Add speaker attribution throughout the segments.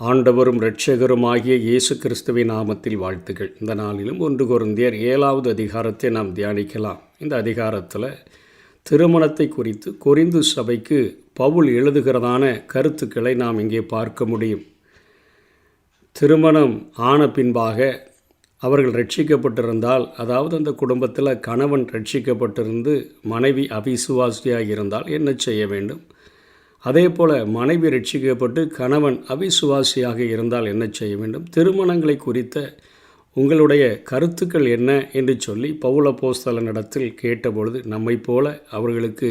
Speaker 1: ஆண்டவரும் இரட்சகருமாகிய இயேசு கிறிஸ்துவின் நாமத்தில் வாழ்த்துக்கள். இந்த நாளிலும் 1 கொரிந்தியர் 7வது அதிகாரத்தை நாம் தியானிக்கலாம். இந்த அதிகாரத்தில் திருமணத்தை குறித்து கொரிந்து சபைக்கு பவுல் எழுதுகிறதான கருத்துக்களை நாம் இங்கே பார்க்க முடியும். திருமணம் ஆன பின்பாக அவர்கள் ரட்சிக்கப்பட்டிருந்தால், அதாவது அந்த குடும்பத்தில் கணவன் ரட்சிக்கப்பட்டிருந்து மனைவி அவிசுவாசியாக இருந்தால் என்ன செய்ய வேண்டும்? அதே போல் மனைவி ரட்சிக்கப்பட்டு கணவன் அவிசுவாசியாக இருந்தால் என்ன செய்ய வேண்டும்? திருமணங்களை குறித்த உங்களுடைய கருத்துக்கள் என்ன என்று சொல்லி பவுல் அப்போஸ்தலனிடத்தில் கேட்டபொழுது, நம்மை போல அவர்களுக்கு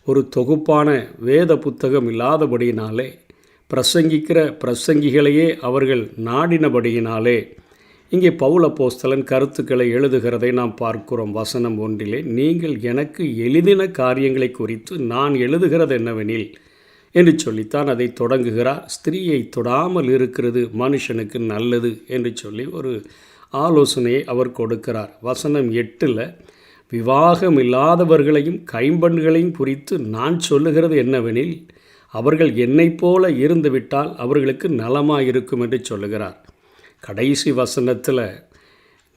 Speaker 1: ஒரு தொகுப்பான வேத புத்தகம் இல்லாதபடியினாலே, பிரசங்கிக்கிற பிரசங்கிகளையே அவர்கள் நாடினபடியினாலே இங்கே பவுல் அப்போஸ்தலன் கருத்துக்களை எழுதுகிறதை நாம் பார்க்கிறோம். வசனம் 1 நீங்கள் எனக்கு எழுதின காரியங்களை குறித்து நான் எழுதுகிறது என்னவெனில் என்று சொல்லித்தான் அதை தொடங்குகிறார். ஸ்திரீயை தொடாமல் இருக்கிறது மனுஷனுக்கு நல்லது என்று சொல்லி ஒரு ஆலோசனையை அவர் கொடுக்கிறார். வசனம் 8 விவாகம் இல்லாதவர்களையும் கைம்பெண்களையும் குறித்து நான் சொல்லுகிறது என்னவெனில் அவர்கள் என்னைப் போல இருந்துவிட்டால் அவர்களுக்கு நலமாயிருக்கும் என்று சொல்லுகிறார். கடைசி வசனத்தில்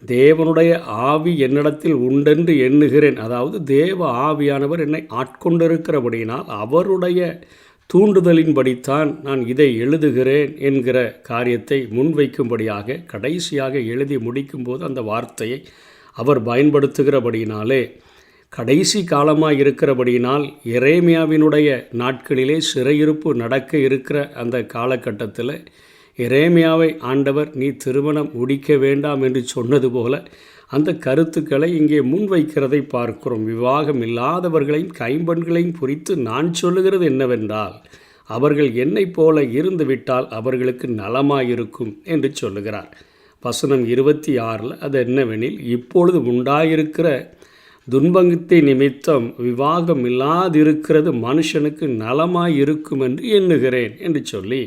Speaker 1: தேவனுடைய ஆவி என்னிடத்தில் உண்டென்று எண்ணுகிறேன், அதாவது தேவ ஆவியானவர் என்னை ஆட்கொண்டிருக்கிறபடியினால் அவருடைய தூண்டுதலின்படித்தான் நான் இதை எழுதுகிறேன் என்கிற காரியத்தை முன்வைக்கும்படியாக கடைசியாக எழுதி முடிக்கும்போது அந்த வார்த்தையை அவர் பயன்படுத்துகிறபடியினாலே, கடைசி காலமாக இருக்கிறபடியினால் எரேமியாவினுடைய நாட்களிலே சிறையிருப்பு நடக்க இருக்கிற அந்த காலகட்டத்தில் எரேமியாவை ஆண்டவர் நீ திருமணம் முடிக்க வேண்டாம் என்று சொன்னது போல அந்த கருத்துக்களை இங்கே முன்வைக்கிறதை பார்க்கிறோம். விவாகம் இல்லாதவர்களையும் கைம்பெண்களையும் குறித்து நான் சொல்லுகிறது என்னவென்றால் அவர்கள் என்னைப் போல இருந்துவிட்டால் அவர்களுக்கு நலமாயிருக்கும் என்று சொல்லுகிறார். வசனம் 26 அது என்னவெனில் இப்பொழுது உண்டாயிருக்கிற துன்பத்தை நிமித்தம் விவாகம் இல்லாதிருக்கிறது மனுஷனுக்கு நலமாயிருக்கும் என்று எண்ணுகிறேன் என்று சொல்லி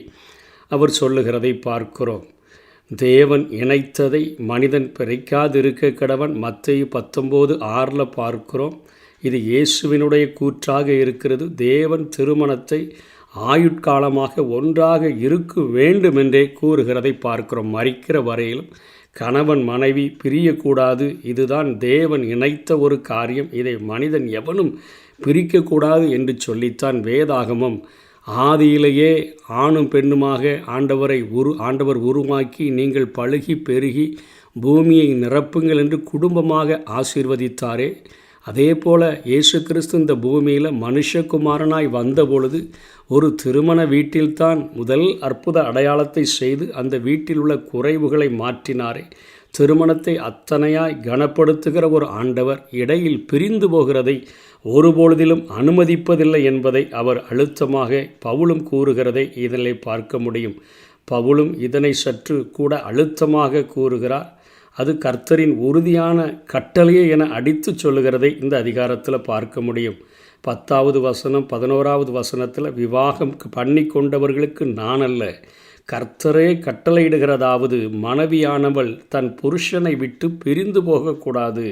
Speaker 1: அவர் சொல்லுகிறதை பார்க்கிறோம். தேவன் இணைத்ததை மனிதன் பிரிக்காதிருக்க கடவன். மத்தேயு 19:6 பார்க்கிறோம். இது இயேசுவினுடைய கூற்றாக இருக்கிறது. தேவன் திருமணத்தை ஆயுட்காலமாக ஒன்றாக இருக்க வேண்டுமென்றே கூறுகிறதை பார்க்கிறோம். மரிக்கிற வரையிலும் கணவன் மனைவி பிரியக்கூடாது. இதுதான் தேவன் இணைத்த ஒரு காரியம். இதை மனிதன் எவனும் பிரிக்கக்கூடாது என்று சொல்லித்தான் வேதாகமம் ஆதியிலேயே ஆணும் பெண்ணுமாக ஆண்டவர் உருவாக்கி நீங்கள் பழுகி பெருகி பூமியை நிரப்புங்கள் என்று குடும்பமாக ஆசீர்வதித்தாரே, அதே போல் இயேசு கிறிஸ்து இந்த பூமியில் மனுஷகுமாரனாய் வந்த பொழுது ஒரு திருமண வீட்டில்தான் முதல் அற்புத அடையாளத்தை செய்து அந்த வீட்டில் உள்ள குறைவுகளை மாற்றினாரே. திருமணத்தை அத்தனையாய் கனப்படுத்துகிற ஒரு ஆண்டவர் இடையில் பிரிந்து போகிறதை ஒருபொழுதிலும் அனுமதிப்பதில்லை என்பதை அவர் அழுத்தமாக பவுலும் கூறுகிறதை இதில் பார்க்க முடியும். பவுலும் இதனை சற்று கூட அழுத்தமாக கூறுகிறார். அது கர்த்தரின் உறுதியான கட்டளையே என அடித்து சொல்லுகிறதை இந்த அதிகாரத்தில் பார்க்க முடியும். 10வது வசனம் 11வது வசனத்தில் விவாகம் பண்ணி கொண்டவர்களுக்கு நான் அல்ல, கர்த்தரே கட்டளையிடுகிறதாவது மனைவியானவள் தன் புருஷனை விட்டு பிரிந்து போகக்கூடாது.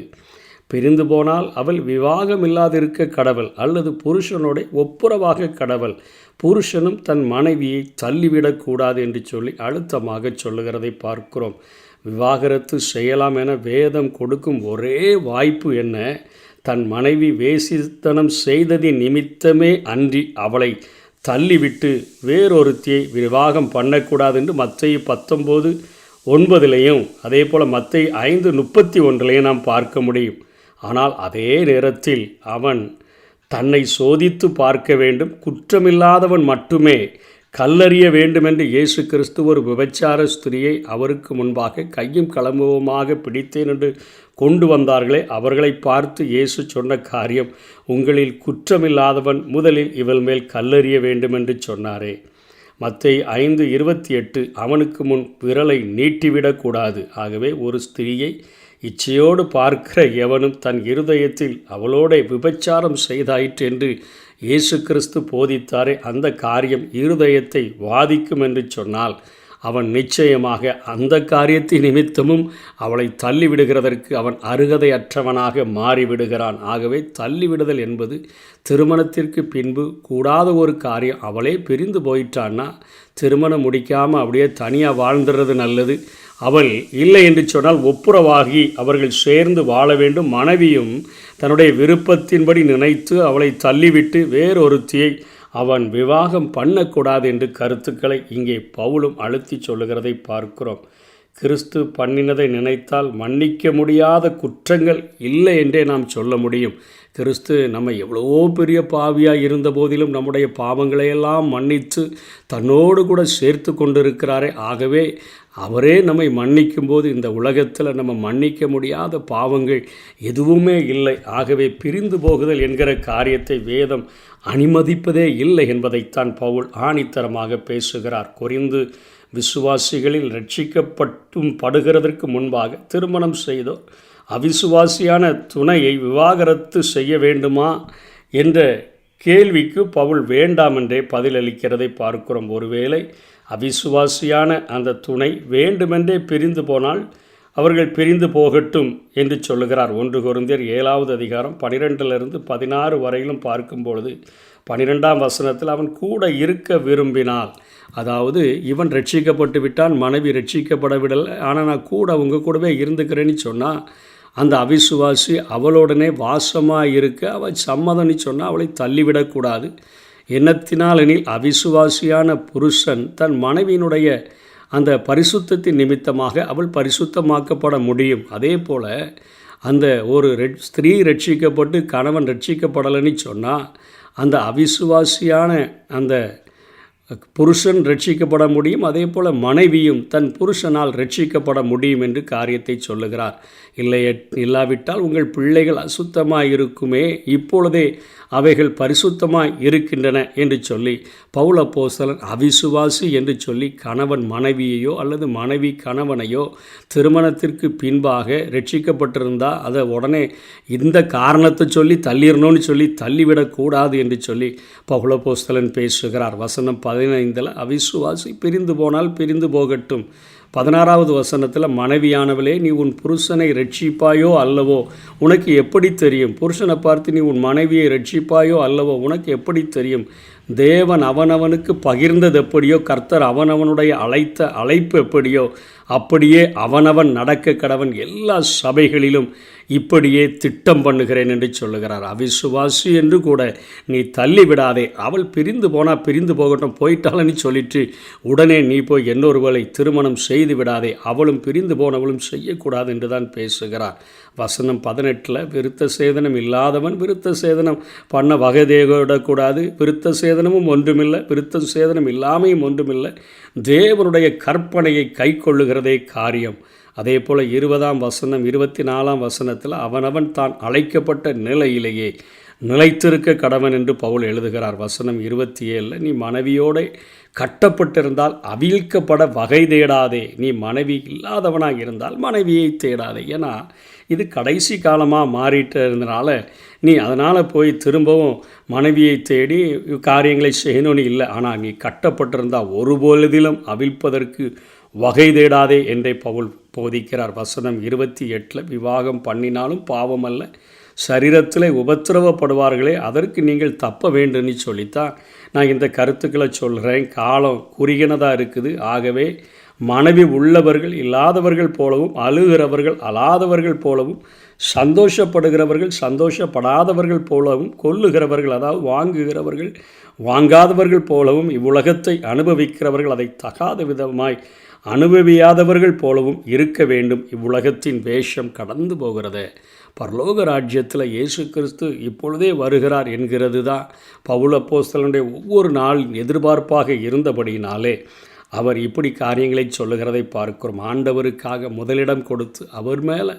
Speaker 1: பிரிந்து போனால் அவள் விவாகம் இல்லாதிருக்க கடவள் அல்லது புருஷனோட ஒப்புரவாக கடவள். புருஷனும் தன் மனைவியை தள்ளிவிடக்கூடாது என்று சொல்லி அழுத்தமாக சொல்லுகிறதை பார்க்கிறோம். விவாகரத்து செய்யலாம் என வேதம் கொடுக்கும் ஒரே வாய்ப்பு என்ன? தன் மனைவி வேசித்தனம் செய்ததின் நிமித்தமே அன்றி அவளை தள்ளிவிட்டு வேறொருத்தியை விவாகம் பண்ணக்கூடாது என்று மத்தேயு 19:9 அதே போல் மத்தேயு 5:31 நாம் பார்க்க முடியும். ஆனால் அதே நேரத்தில் அவன் தன்னை சோதித்து பார்க்க வேண்டும், குற்றமில்லாதவன் மட்டுமே கல்லறிய வேண்டுமென்று இயேசு கிறிஸ்து ஒரு விபச்சார ஸ்திரியை அவருக்கு முன்பாக கையும் களம்புவமாக பிடித்தேன் என்று கொண்டு வந்தார்களே, அவர்களை பார்த்து இயேசு சொன்ன காரியம், உங்களில் குற்றமில்லாதவன் முதலில் இவள் மேல் கல்லறிய வேண்டுமென்று சொன்னாரே. மத்தேயு 5:28 அவனுக்கு முன் விரலை நீட்டிவிடக்கூடாது. ஆகவே ஒரு ஸ்திரியை இச்சையோடு பார்க்கிற எவனும் தன் இருதயத்தில் அவளோட விபச்சாரம் செய்தாயிற்று என்று இயேசு கிறிஸ்து போதித்தாரே, அந்த காரியம் இருதயத்தை வாதிக்கும் என்று சொன்னால் அவன் நிச்சயமாக அந்த காரியத்தின் நிமித்தமும் அவளை தள்ளிவிடுகிறதற்கு அவன் அருகதையற்றவனாக மாறிவிடுகிறான். ஆகவே தள்ளிவிடுதல் என்பது திருமணத்திற்கு பின்பு கூடாத ஒரு காரியம். அவளே பிரிந்து போயிட்டான்னா திருமணம் முடிக்காமல் அப்படியே தனியாக வாழ்ந்துடுறது நல்லது. அவள் இல்லை என்று சொன்னால் ஒப்புரவாகி அவர்கள் சேர்ந்து வாழ வேண்டும். மனைவியும் தன்னுடைய விருப்பத்தின்படி நினைத்து அவளை தள்ளிவிட்டு வேறொருத்தியை அவன் விவாகம் பண்ணக்கூடாது என்று கருத்துக்களை இங்கே பவுலும் அழுத்தி சொல்லுகிறதை பார்க்கிறோம். கிறிஸ்து பண்ணினதை நினைத்தால் மன்னிக்க முடியாத குற்றங்கள் இல்லை என்றே நாம் சொல்ல முடியும். கிறிஸ்து நம்ம எவ்வளவோ பெரிய பாவியாக இருந்த போதிலும் நம்முடைய பாவங்களையெல்லாம் மன்னித்து தன்னோடு கூட சேர்த்து கொண்டிருக்கிறாரே. ஆகவே அவரே நம்மை மன்னிக்கும் போது இந்த உலகத்தில் நம்ம மன்னிக்க முடியாத பாவங்கள் எதுவுமே இல்லை. ஆகவே பிரிந்து போகுதல் என்கிற காரியத்தை வேதம் அனுமதிப்பதே இல்லை என்பதைத்தான் பவுல் ஆணித்தரமாக பேசுகிறார். கொரிந்து விசுவாசிகளில் ரட்சிக்கப்பட்டும் படுகிறதற்கு முன்பாக திருமணம் செய்தோர் அவிசுவாசியான துணையை விவாகரத்து செய்ய வேண்டுமா என்ற கேள்விக்கு பவுல் வேண்டாம் என்றே பதிலளிக்கிறதை பார்க்கிறோம். ஒருவேளை அவிசுவாசியான அந்த துணை வேண்டுமென்றே பிரிந்து போனால் அவர்கள் பிரிந்து போகட்டும் என்று சொல்லுகிறார். 1 கொரிந்தியர் 7வது அதிகாரம் 12-16 வரையிலும் பார்க்கும்பொழுது 12ஆம் வசனத்தில் அவன் கூட இருக்க விரும்பினால், அதாவது இவன் ரட்சிக்கப்பட்டு விட்டான், மனைவி ரட்சிக்கப்படவிடலை, ஆனால் நான் கூட அவங்க கூடவே இருந்துக்கிறேன்னு சொன்னால் அந்த அவிசுவாசி அவளோடனே வாசமாக இருக்க அவள் சம்மதம்னு சொன்னால் அவளை தள்ளிவிடக்கூடாது. எண்ணத்தினாலெனில் அவிசுவாசியான புருஷன் தன் மனைவியினுடைய அந்த பரிசுத்தத்தின் நிமித்தமாக அவள் பரிசுத்தமாக்கப்பட முடியும். அதே போல் அந்த ஒரு ஸ்திரீ ரட்சிக்கப்பட்டு கணவன் ரட்சிக்கப்படலைன்னு சொன்னால் அந்த அவிசுவாசியான அந்த புருஷன் ரட்சிக்கப்பட முடியும். அதே போல் மனைவியும் தன் புருஷனால் ரட்சிக்கப்பட முடியும் என்று காரியத்தை சொல்லுகிறார். இல்லாவிட்டால் உங்கள் பிள்ளைகள் அசுத்தமாக இருக்குமே, இப்பொழுதே அவைகள் பரிசுத்தமாய் இருக்கின்றன என்று சொல்லி பவுல் அப்போஸ்தலன் அவிசுவாசி என்று சொல்லி கணவன் மனைவியையோ அல்லது மனைவி கணவனையோ திருமணத்திற்கு பின்பாக ரட்சிக்கப்பட்டிருந்தால் அதை உடனே இந்த காரணத்தை சொல்லி தள்ளிடணும்னு சொல்லி தள்ளிவிடக்கூடாது என்று சொல்லி பவுல் அப்போஸ்தலன் பேசுகிறார். வசனம் 15 அவிசுவாசி பிரிந்து போனால் பிரிந்து போகட்டும். 16வது வசனத்தில் மனைவியானவளே நீ உன் புருஷனை ரட்சிப்பாயோ அல்லவோ உனக்கு எப்படி தெரியும்? புருஷனை பார்த்து நீ உன் மனைவியை ரட்சிப்பாயோ அல்லவோ உனக்கு எப்படி தெரியும்? தேவன் அவனவனுக்கு பகிர்ந்தது எப்படியோ கர்த்தர் அவனவனுடைய அழைப்பு எப்படியோ அப்படியே அவனவன் நடக்க கடவன். எல்லா சபைகளிலும் இப்படியே திட்டம் பண்ணுகிறேன் என்று சொல்லுகிறார். அவிசுவாசி என்று கூட நீ தள்ளி விடாதே. அவள் பிரிந்து போனால் பிரிந்து போகட்டும், போயிட்டாளன்னு சொல்லிட்டு உடனே நீ போய் இன்னொருவளை திருமணம் செய்து விடாதே. அவளும் பிரிந்து போனவளும் செய்யக்கூடாது என்று தான் பேசுகிறார். வசனம் 18 விருத்த சேதனம் இல்லாதவன் விருத்த சேதனம் பண்ண வகை தேடக்கூடாது. விருத்த சேதனமும் ஒன்றுமில்லை, விருத்த சேதனம் இல்லாமையும் ஒன்றுமில்லை. தேவனுடைய கற்பனையை கை கொள்ளுகிறதே காரியம். அதே போல் 20ஆம் வசனம் 24ஆம் வசனத்தில் அவனவன் தான் அழைக்கப்பட்ட நிலையிலேயே நிலைத்திருக்க கடவன் என்று பவுல் எழுதுகிறார். வசனம் 27 நீ மனைவியோடு கட்டப்பட்டிருந்தால் அவிழ்க்கப்பட வகை தேடாதே. நீ மனைவி இல்லாதவனாக இருந்தால் மனைவியை தேடாதே. ஏன்னா இது கடைசி காலமாக மாறிட்டு இருந்தனால நீ அதனால் போய் திரும்பவும் மனைவியை தேடி காரியங்களை செய்யணும்னு இல்லை. ஆனால் நீ கட்டப்பட்டிருந்தால் ஒருபொழுதிலும் அவிழ்ப்பதற்கு வகை தேடாதே என்றே பவுல் போதிக்கிறார். வசனம் 28 விவாகம் பண்ணினாலும் பாவம் அல்ல, சரீரத்தில் உபத்திரவப்படுவார்களே அதற்கு நீங்கள் தப்ப வேண்டும்னு சொல்லித்தான் நான் இந்த கருத்துக்களை சொல்கிறேன். காலம் குறுகினதாக இருக்குது. ஆகவே மனைவி உள்ளவர்கள் இல்லாதவர்கள் போலவும், அழுகிறவர்கள் அழாதவர்கள் போலவும், சந்தோஷப்படுகிறவர்கள் சந்தோஷப்படாதவர்கள் போலவும், கொல்லுகிறவர்கள் அதாவது வாங்குகிறவர்கள் வாங்காதவர்கள் போலவும், இவ்வுலகத்தை அனுபவிக்கிறவர்கள் அதை தகாத விதமாய் அனுபவியாதவர்கள் போலவும் இருக்க வேண்டும். இவ்வுலகத்தின் வேஷம் கடந்து போகிறது. பரலோக ராஜ்யத்தில் இயேசு கிறிஸ்து இப்பொழுதே வருகிறார் என்கிறது தான் பவுல் அப்போஸ்தலனுடைய ஒவ்வொரு நாளின் எதிர்பார்ப்பாக இருந்தபடியினாலே அவர் இப்படி காரியங்களை சொல்லுகிறதை பார்க்கிறோம். ஆண்டவருக்காக முதலிடம் கொடுத்து அவர் மேலே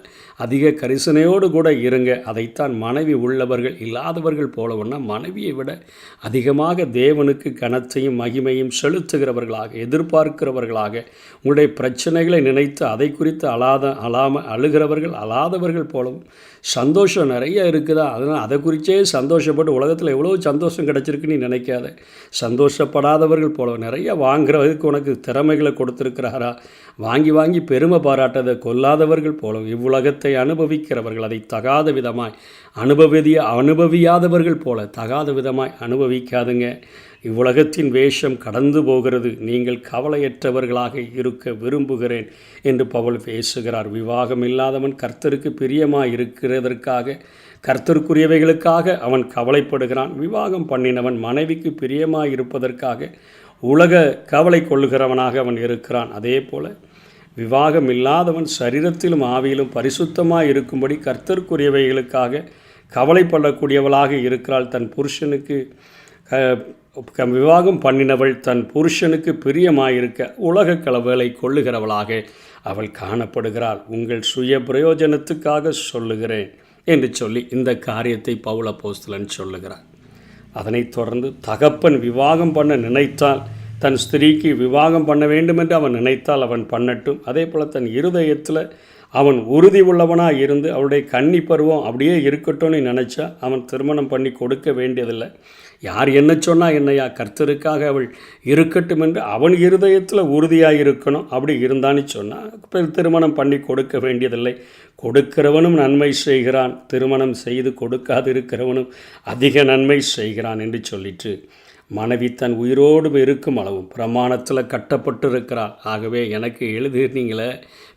Speaker 1: அதிக கரிசனையோடு கூட இருங்க. அதைத்தான் மனைவி உள்ளவர்கள் இல்லாதவர்கள் போலவுன்னா மனைவியை விட அதிகமாக தேவனுக்கு கனத்தையும் மகிமையும் செலுத்துகிறவர்களாக எதிர்பார்க்கிறவர்களாக, உங்களுடைய பிரச்சனைகளை நினைத்து அதை குறித்து அழுகிறவர்கள் அழாதவர்கள் போலவும், சந்தோஷம் நிறைய இருக்குதா அதனால் அதை குறித்தே சந்தோஷப்பட்டு உலகத்தில் எவ்வளோ சந்தோஷம் கிடச்சிருக்குன்னு நினைக்காத, சந்தோஷப்படாதவர்கள் போலவும், நிறைய வாங்குறதுக்கு உனக்கு உனக்கு திறமைகளை கொடுத்துருக்கிறாரா? வாங்கி வாங்கி பெருமை பாராட்டதை கொல்லாதவர்கள் போல இவ்வுலகத்தை அனுபவிக்கிறவர்கள் அதை தகாத விதமாய் அனுபவியாதவர்கள் போல தகாத விதமாய் அனுபவிக்காதுங்க. இவ்வுலகத்தின் வேஷம் கடந்து போகிறது, நீங்கள் கவலையற்றவர்களாக இருக்க விரும்புகிறேன் என்று பவுல் பேசுகிறார். விவாகம் இல்லாதவன் கர்த்தருக்கு பிரியமாய் இருக்கிறதற்காக கர்த்தருக்குரியவைகளுக்காக அவன் கவலைப்படுகிறான். விவாகம் பண்ணினவன் மனைவிக்கு பிரியமாய் இருப்பதற்காக உலக கவலை கொள்ளுகிறவனாக அவன் இருக்கிறான். அதே போல் விவாகம் இல்லாதவன் சரீரத்திலும் ஆவியிலும் பரிசுத்தமாக இருக்கும்படி கர்த்தருக்குரியவைகளுக்காக கவலைப்படக்கூடியவளாக இருக்கிறாள். தன் புருஷனுக்கு விவாகம் பண்ணினவள் தன் புருஷனுக்கு பிரியமாயிருக்க உலக கலவலை கொள்ளுகிறவளாக அவள் காணப்படுகிறாள். உங்கள் சுய பிரயோஜனத்துக்காக சொல்லுகிறேன் என்று சொல்லி இந்த காரியத்தை பவுல் அப்போஸ்தலன் சொல்லுகிறார். அதனைத் தொடர்ந்து தகப்பன் விவாகம் பண்ண நினைத்தால், தன் ஸ்திரீக்கு விவாகம் பண்ண வேண்டும் என்று அவன் நினைத்தால் அவன் பண்ணட்டும். அதே போல் தன் இருதயத்தில் அவன் உறுதி உள்ளவனாக இருந்து அவளுடைய கன்னி பருவம் அப்படியே இருக்கட்டும்னு நினச்சா அவன் திருமணம் பண்ணி கொடுக்க வேண்டியதில்லை. யார் என்ன சொன்னால் என்னையா, கர்த்தருக்காக அவள் இருக்கட்டும் என்று அவன் இருதயத்தில் உறுதியாக இருக்கணும். அப்படி இருந்தான்னு சொன்னால் திருமணம் பண்ணி கொடுக்க வேண்டியதில்லை. கொடுக்கிறவனும் நன்மை செய்கிறான், திருமணம் செய்து கொடுக்காது இருக்கிறவனும் அதிக நன்மை செய்கிறான் என்று சொல்லிட்டு மனைவி தன் உயிரோடு இருக்கும் அளவும் பிரமாணத்தில் கட்டப்பட்டு இருக்கிறாள். ஆகவே எனக்கு எழுதினீங்களே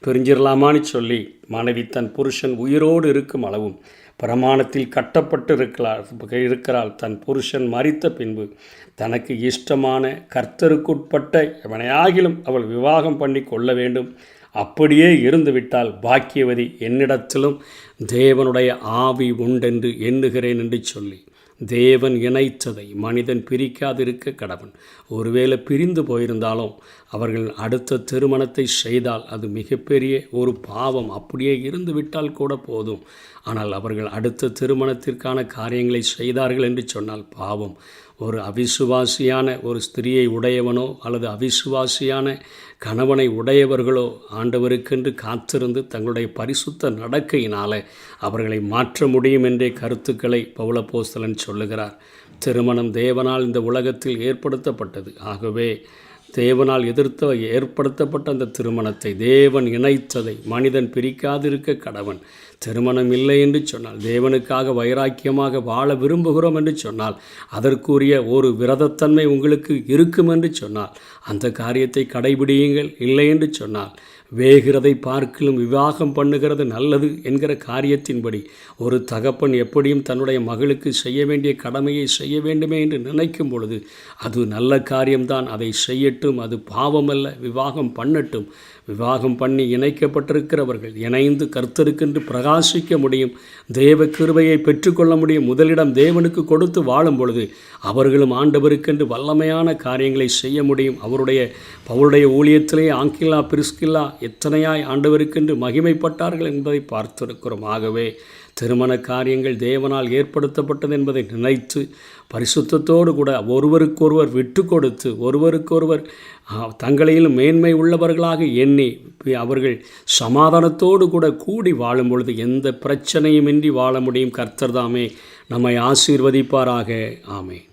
Speaker 1: பிரிஞ்சிடலாமான்னு சொல்லி மனைவி தன் புருஷன் உயிரோடு இருக்கும் அளவும் பிரமாணத்தில் கட்டப்பட்டு இருக்கிறாள். தன் புருஷன் மரித்த பின்பு தனக்கு இஷ்டமான கர்த்தருக்குட்பட்ட எவனையாகிலும் அவள் விவாகம் பண்ணி கொள்ள வேண்டும். அப்படியே இருந்துவிட்டால் பாக்கியவதி, என்னிடத்திலும் தேவனுடைய ஆவி உண்டென்று எண்ணுகிறேன் என்று சொல்லி தேவன் இணைத்ததை மனிதன் பிரிக்காதிருக்க கடவன். ஒருவேளை பிரிந்து போயிருந்தாலும் அவர்கள் அடுத்த திருமணத்தை செய்தால் அது மிகப்பெரிய ஒரு பாவம். அப்படியே இருந்து விட்டால் கூட போதும். ஆனால் அவர்கள் அடுத்த திருமணத்திற்கான காரியங்களை செய்தார்கள் என்று சொன்னால் பாவம். ஒரு அவிசுவாசியான ஒரு ஸ்திரியை உடையவனோ அல்லது அவிசுவாசியான கணவனை உடையவர்களோ ஆண்டவருக்கென்று காத்திருந்து தங்களுடைய பரிசுத்த நடக்கையினால் அவர்களை மாற்ற முடியும் என்றே கருத்துக்களை பவுல் அப்போஸ்தலன் சொல்லுகிறார். திருமணம் தேவனால் இந்த உலகத்தில் ஏற்படுத்தப்பட்டது. ஆகவே தேவனால் ஏற்படுத்தப்பட்ட அந்த திருமணத்தை, தேவன் இணைத்ததை மனிதன் பிரிக்காதிருக்க கடவன். திருமணம் இல்லை என்று சொன்னால், தேவனுக்காக வைராக்கியமாக வாழ விரும்புகிறோம் என்று சொன்னால், அதற்குரிய ஒரு விரதத்தன்மை உங்களுக்கு இருக்கும் என்று சொன்னால் அந்த காரியத்தை கடைபிடியுங்கள். இல்லை என்று சொன்னால் வேகிறதை பார்க்கிலும் விவாகம் பண்ணுகிறது நல்லது என்கிற காரியத்தின்படி ஒரு தகப்பன் எப்படியும் தன்னுடைய மகளுக்கு செய்ய வேண்டிய கடமையை செய்ய வேண்டுமே என்று நினைக்கும் பொழுது அது நல்ல காரியம்தான். அதை செய்யட்டும், அது பாவமல்ல. விவாகம் பண்ணட்டும். விவாகம் பண்ணி இணைக்கப்பட்டிருக்கிறவர்கள் இணைந்து கர்த்தருக்கென்று பிரகாசிக்க முடியும், தேவ கிருபையை பெற்றுக்கொள்ள முடியும். முதலிடம் தேவனுக்கு கொடுத்து வாழும் பொழுது அவர்களும் ஆண்டவருக்கென்று வல்லமையான காரியங்களை செய்ய முடியும். அவருடைய ஊழியத்திலே ஆங்கிலா பிரிஸ்கில்லா எத்தனையாய் ஆண்டவருக்கென்று மகிமைப்பட்டார்கள் என்பதை பார்த்திருக்கிறோம். ஆகவே திருமண காரியங்கள் தேவனால் ஏற்படுத்தப்பட்டது என்பதை நினைத்து பரிசுத்தத்தோடு கூட ஒருவருக்கொருவர் விட்டு கொடுத்து ஒருவருக்கொருவர் தங்களையும் மேன்மை உள்ளவர்களாக எண்ணி அவர்கள் சமாதானத்தோடு கூட கூடி வாழும் பொழுது எந்த பிரச்சனையுமின்றி வாழ முடியும். கர்த்தர் தாமே நம்மை ஆசீர்வதிப்பாராக. ஆமென்.